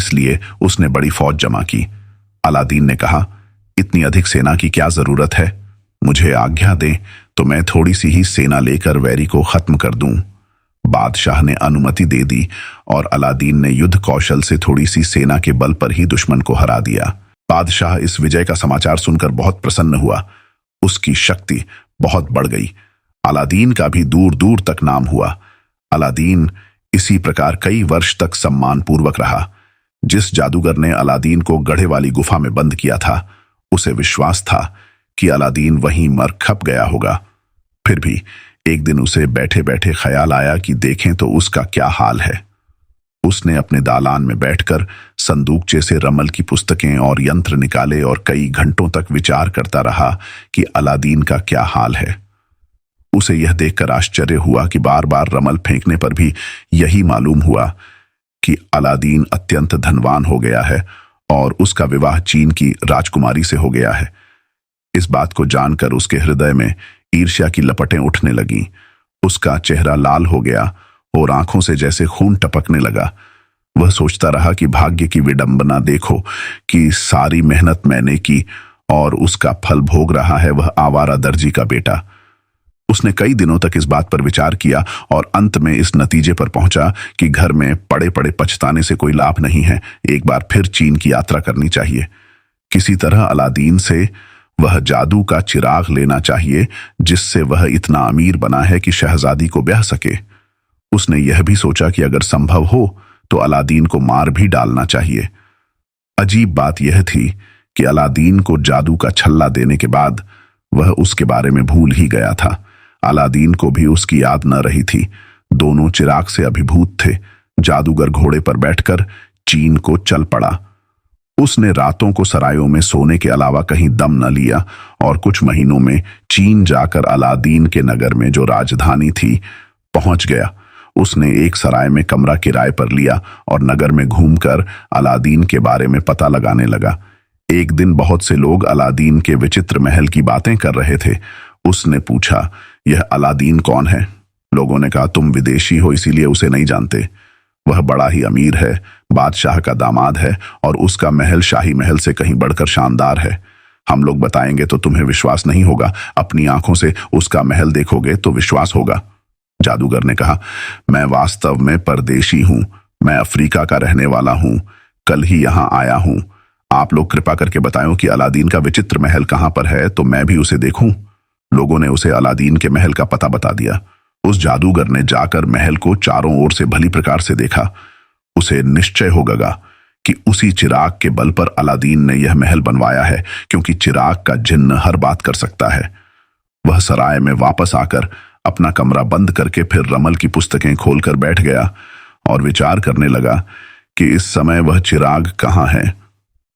इसलिए उसने बड़ी फौज जमा की। अलादीन ने कहा, इतनी अधिक सेना की क्या जरूरत है? मुझे आज्ञा दें तो मैं थोड़ी सी ही सेना लेकर वैरी को खत्म कर दूं। बादशाह ने अनुमति दे दी और अलादीन ने युद्ध कौशल से थोड़ी सी सेना के बल पर ही दुश्मन को हरा दिया। बादशाह इस विजय का समाचार सुनकर बहुत प्रसन्न हुआ। उसकी शक्ति बहुत बढ़ गई। अलादीन का भी दूर दूर तक नाम हुआ। अलादीन इसी प्रकार कई वर्ष तक सम्मानपूर्वक रहा। जिस जादूगर ने अलादीन को गढ़े वाली गुफा में बंद किया था, उसे विश्वास था कि अलादीन वहीं मर खप गया होगा। फिर भी एक दिन उसे बैठे बैठे ख्याल आया कि देखें तो उसका क्या हाल है। उसने अपने दालान में बैठकर संदूकचे से रमल की पुस्तकें और यंत्र निकाले और कई घंटों तक विचार करता रहा कि अलादीन का क्या हाल है। उसे यह देखकर आश्चर्य हुआ कि बार बार रमल फेंकने पर भी यही मालूम हुआ कि अलादीन अत्यंत धनवान हो गया है और उसका विवाह चीन की राजकुमारी से हो गया है। इस बात को जानकर उसके हृदय में ईर्ष्या की लपटें उठने लगीं। उसका चेहरा लाल हो गया और आंखों से जैसे खून टपकने लगा। वह सोचता रहा कि भाग्य की विडंबना देखो कि सारी मेहनत मैंने की और उसका फल भोग रहा है वह आवारा दर्जी का बेटा। उसने कई दिनों तक इस बात पर विचार किया और अंत में इस नतीजे पर पहुंचा कि घर में पड़े पड़े पछताने से कोई लाभ नहीं है। एक बार फिर चीन की यात्रा करनी चाहिए। किसी तरह अलादीन से वह जादू का चिराग लेना चाहिए जिससे वह इतना अमीर बना है कि शहजादी को ब्याह सके। उसने यह भी सोचा कि अगर संभव हो तो अलादीन को मार भी डालना चाहिए। अजीब बात यह थी कि अलादीन को जादू का छल्ला देने के बाद वह उसके बारे में भूल ही गया था। अलादीन को भी उसकी याद न रही थी। दोनों चिराग से अभिभूत थे। जादूगर घोड़े पर बैठकर चीन को चल पड़ा। उसने रातों को सरायों में सोने के अलावा कहीं दम न लिया और कुछ महीनों में चीन जाकर अलादीन के नगर में जो राजधानी थी पहुंच गया। उसने एक सराय में कमरा किराए पर लिया और नगर में घूमकर अलादीन के बारे में पता लगाने लगा। एक दिन बहुत से लोग अलादीन के विचित्र महल की बातें कर रहे थे। उसने पूछा, यह अलादीन कौन है? लोगों ने कहा, तुम विदेशी हो इसीलिए उसे नहीं जानते। वह बड़ा ही अमीर है, बादशाह का दामाद है और उसका महल शाही महल से कहीं बढ़कर शानदार है। हम लोग बताएंगे तो तुम्हें विश्वास नहीं होगा। अपनी आंखों से उसका महल देखोगे तो विश्वास होगा। जादूगर ने कहा, मैं वास्तव में परदेशी हूं। मैं अफ्रीका का रहने वाला हूं। कल ही यहां आया हूं। आप लोग कृपा करके बताएं कि अलादीन का विचित्र महल कहां पर है तो मैं भी उसे देखूं। लोगों ने उसे अलादीन के महल का पता बता दिया। उस जादूगर ने जाकर महल को चारों ओर से भली प्रकार से देखा। उसे निश्चय हो गया कि उसी चिराग के बल पर अलादीन ने यह महल बनवाया है, क्योंकि चिराग का जिन्न हर बात कर सकता है। वह सराय में वापस आकर अपना कमरा बंद करके फिर रमल की पुस्तकें खोलकर बैठ गया और विचार करने लगा कि इस समय वह चिराग कहाँ है।